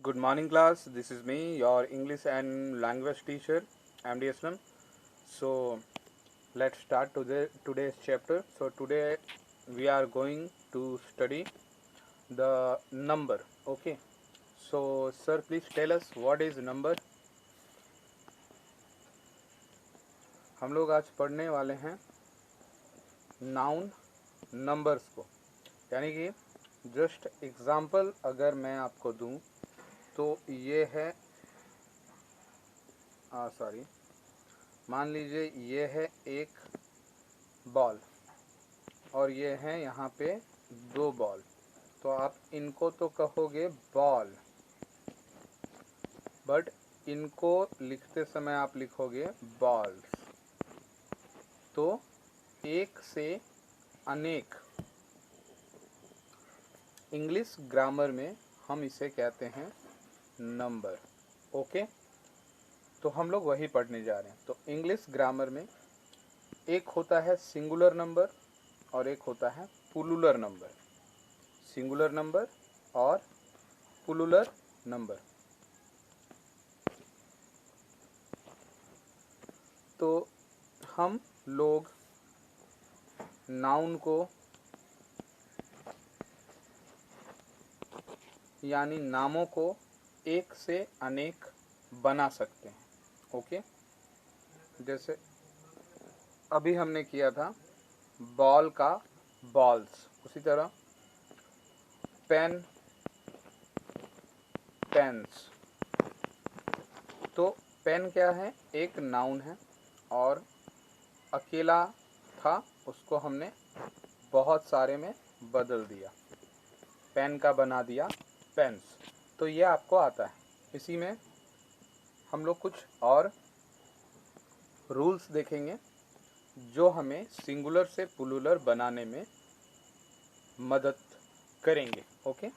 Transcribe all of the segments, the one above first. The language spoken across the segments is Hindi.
Good morning, class. This is me, your English and language teacher, MD Aslam. So, let's start today's chapter. So, today we are going to study the number. Okay. So, sir, please tell us what is number. हम लोग आज पढ़ने वाले हैं नाउन नंबर्स को, यानी कि जस्ट एग्जाम्पल अगर मैं आपको दूं तो ये है मान लीजिए ये है एक बॉल और ये है यहाँ पे दो बॉल, तो आप इनको तो कहोगे बॉल, बट इनको लिखते समय आप लिखोगे बॉल्स। तो एक से अनेक, इंग्लिश ग्रामर में हम इसे कहते हैं नंबर। ओके, तो हम लोग वही पढ़ने जा रहे हैं। तो इंग्लिश ग्रामर में एक होता है सिंगुलर नंबर और एक होता है पुलुलर नंबर। सिंगुलर नंबर और पुलुलर नंबर। तो हम लोग नाउन को यानी नामों को एक से अनेक बना सकते हैं। ओके, जैसे अभी हमने किया था बॉल का बॉल्स, उसी तरह पेन पेन्स। तो पेन क्या है? एक नाउन है और अकेला था, उसको हमने बहुत सारे में बदल दिया, पेन का बना दिया पेन्स। तो ये आपको आता है। इसी में हम लोग कुछ और रूल्स देखेंगे जो हमें सिंगुलर से पुलुलर बनाने में मदद करेंगे। ओके,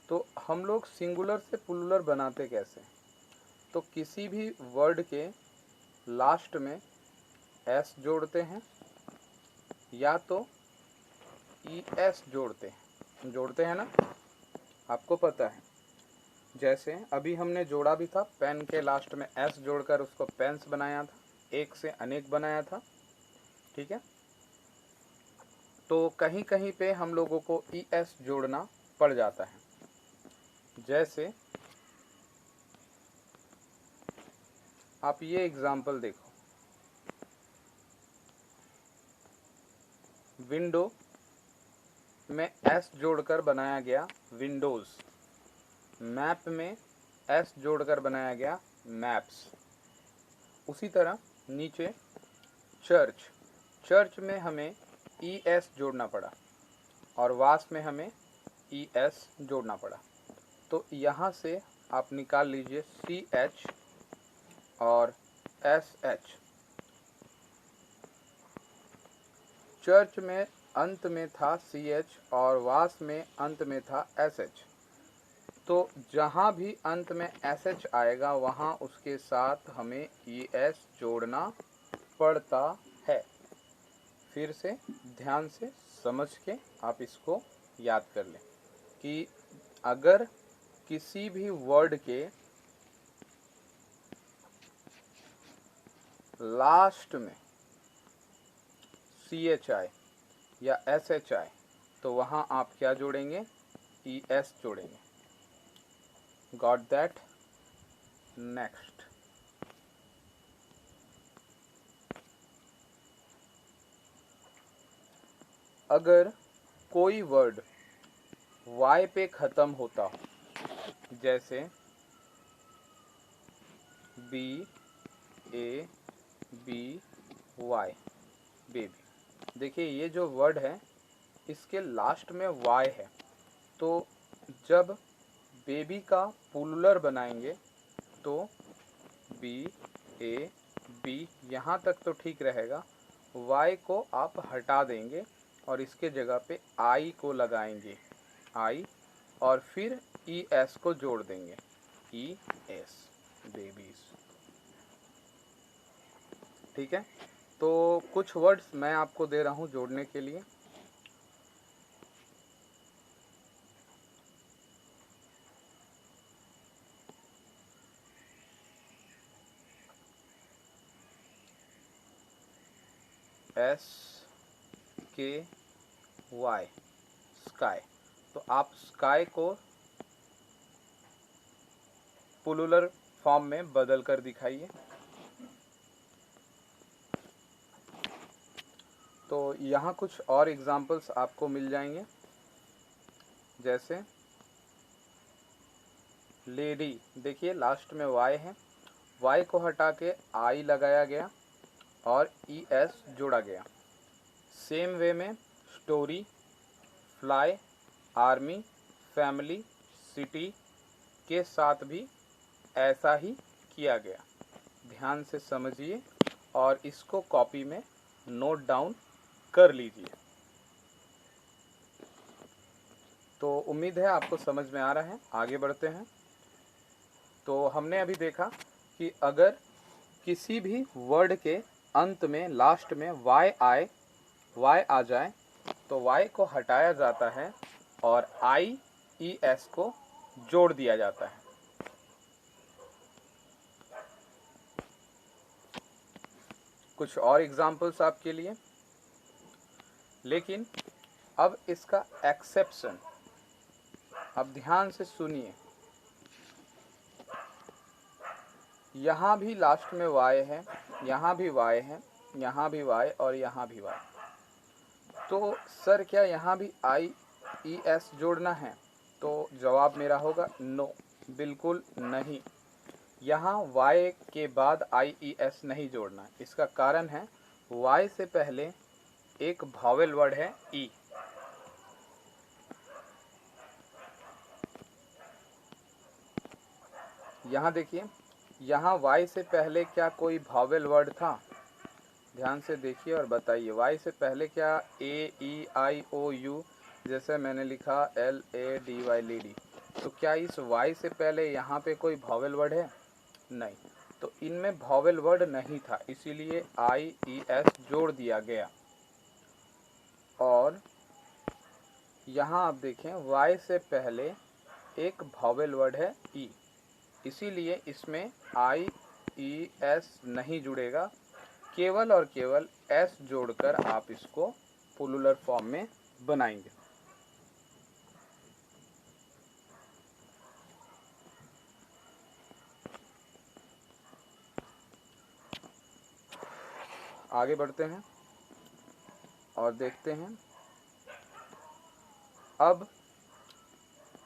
तो हम लोग सिंगुलर से पुलुलर बनाते कैसे? तो किसी भी वर्ड के लास्ट में एस जोड़ते हैं या तो ई एस जोड़ते हैं ना, आपको पता है। जैसे अभी हमने जोड़ा भी था, पेन के लास्ट में एस जोड़कर उसको पेन्स बनाया था, एक से अनेक बनाया था। ठीक है, तो कहीं कहीं पे हम लोगों को ई एस जोड़ना पड़ जाता है। जैसे आप ये एग्जाम्पल देखो, विंडो में एस जोड़कर बनाया गया विंडोज, मैप में एस जोड़कर बनाया गया मैप्स। उसी तरह नीचे चर्च में हमें ई एस जोड़ना पड़ा और वास में हमें ई एस जोड़ना पड़ा। तो यहाँ से आप निकाल लीजिए सी एच और एस एच। चर्च में अंत में था सी एच और वास में अंत में था एस एच। तो जहाँ भी अंत में एस एच आएगा वहाँ उसके साथ हमें ई एस जोड़ना पड़ता है। फिर से ध्यान से समझ के आप इसको याद कर लें कि अगर किसी भी वर्ड के लास्ट में सी एच आए या एस एच आए तो वहाँ आप क्या जोड़ेंगे? ई एस जोड़ेंगे। Got that? नेक्स्ट, अगर कोई वर्ड वाई पे ख़त्म होता हो, जैसे B A B Y, baby. देखिए ये जो वर्ड है इसके लास्ट में वाई है, तो जब बेबी का पुलुलर बनाएंगे तो बी ए बी, यहाँ तक तो ठीक रहेगा। वाई को आप हटा देंगे और इसके जगह पे आई को लगाएंगे, आई, और फिर ई एस को जोड़ देंगे, ई एस, बेबीज। ठीक है, तो कुछ वर्ड्स मैं आपको दे रहा हूँ जोड़ने के लिए। SKY, sky. तो आप स्काई को पुलुलर फॉर्म में बदल कर दिखाइए। तो यहाँ कुछ और एग्जाम्पल्स आपको मिल जाएंगे, जैसे लेडी। देखिए लास्ट में वाई है, वाई को हटा के आई लगाया गया और ES जोड़ा गया। सेम वे में story, fly, army, family, city के साथ भी ऐसा ही किया गया। ध्यान से समझिए और इसको कॉपी में नोट डाउन कर लीजिए। तो उम्मीद है आपको समझ में आ रहा है। आगे बढ़ते हैं। तो हमने अभी देखा कि अगर किसी भी वर्ड के अंत में लास्ट में वाई आ जाए तो वाई को हटाया जाता है और IES को जोड़ दिया जाता है। कुछ और एग्जाम्पल्स आपके लिए, लेकिन अब इसका एक्सेप्शन, अब ध्यान से सुनिए। यहाँ भी लास्ट में वाई है, यहाँ भी वाई है, यहाँ भी वाई और यहाँ भी वाई। तो सर क्या यहाँ भी IES जोड़ना है? तो जवाब मेरा होगा नो, बिल्कुल नहीं। यहाँ Y के बाद IES नहीं जोड़ना। इसका कारण है Y से पहले एक वॉवेल वर्ड है E। यहाँ देखिए, यहाँ Y से पहले क्या कोई वॉवेल वर्ड था? ध्यान से देखिए और बताइए। Y से पहले क्या AEIOU, जैसे मैंने लिखा LADY लेडी, तो क्या इस Y से पहले यहाँ पे कोई वॉवेल वर्ड है? नहीं। तो इनमें वॉवेल वर्ड नहीं था, इसीलिए IES जोड़ दिया गया। और यहाँ आप देखें Y से पहले एक वॉवेल वर्ड है E, इसीलिए इसमें IES नहीं जुड़ेगा। केवल और केवल S जोड़कर आप इसको पुलुलर फॉर्म में बनाएंगे। आगे बढ़ते हैं और देखते हैं। अब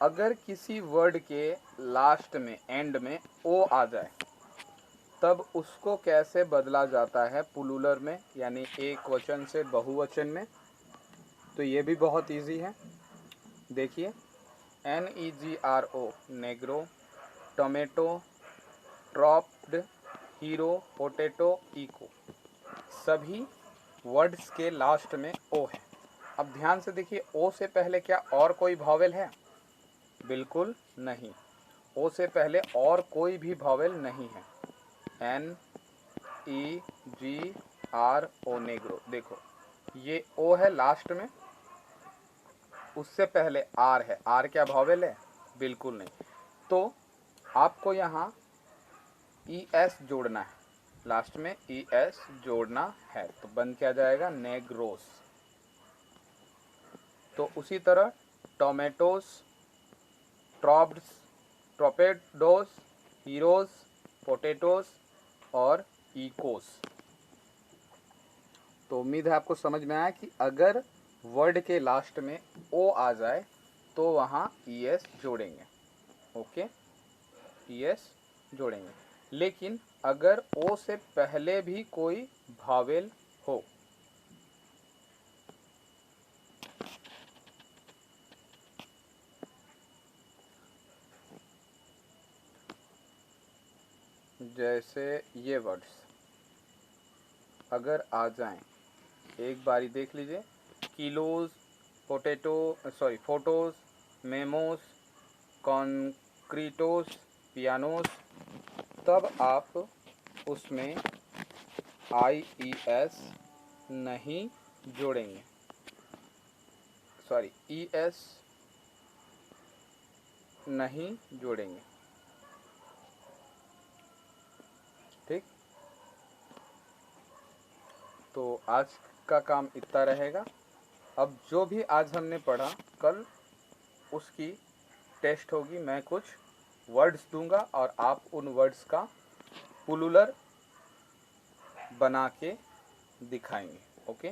अगर किसी वर्ड के लास्ट में, एंड में O आ जाए, तब उसको कैसे बदला जाता है पुलुलर में, यानी एक वचन से बहुवचन में? तो ये भी बहुत इजी है। देखिए, NEGRO, नेग्रो, टोमेटो, ट्रॉप्ड, हीरो, पोटैटो, इको, सभी वर्ड्स के लास्ट में O है। अब ध्यान से देखिए, O से पहले क्या और कोई वॉवेल है? बिल्कुल नहीं। O से पहले और कोई भी वॉवेल नहीं है। NEGRO, Negro. देखो ये O है लास्ट में, उससे पहले R है। R क्या वॉवेल है? बिल्कुल नहीं। तो आपको यहाँ ES जोड़ना है, लास्ट में ES जोड़ना है, तो बन क्या जाएगा? नेग्रोस। तो उसी तरह टोमेटोस, ट्रॉप्ड्स, ट्रोपेडोस, हीरोज, पोटैटोस और इकोस। तो उम्मीद है आपको समझ में आया कि अगर वर्ड के लास्ट में O आ जाए तो वहाँ ES जोड़ेंगे। ओके, ES जोड़ेंगे। लेकिन अगर O से पहले भी कोई वॉवेल हो, जैसे ये वर्ड्स अगर आ जाएं, एक बारी देख लीजिए, किलोज, फोटोज, मेमोस, कॉन्क्रीटोस, पियानोस, तब आप उसमें IES नहीं जोड़ेंगे, सॉरी ES नहीं जोड़ेंगे। ठीक, तो आज का काम इतना रहेगा। अब जो भी आज हमने पढ़ा कल उसकी टेस्ट होगी। मैं कुछ वर्ड्स दूंगा और आप उन वर्ड्स का पुलुलर बना के दिखाएंगे। ओके।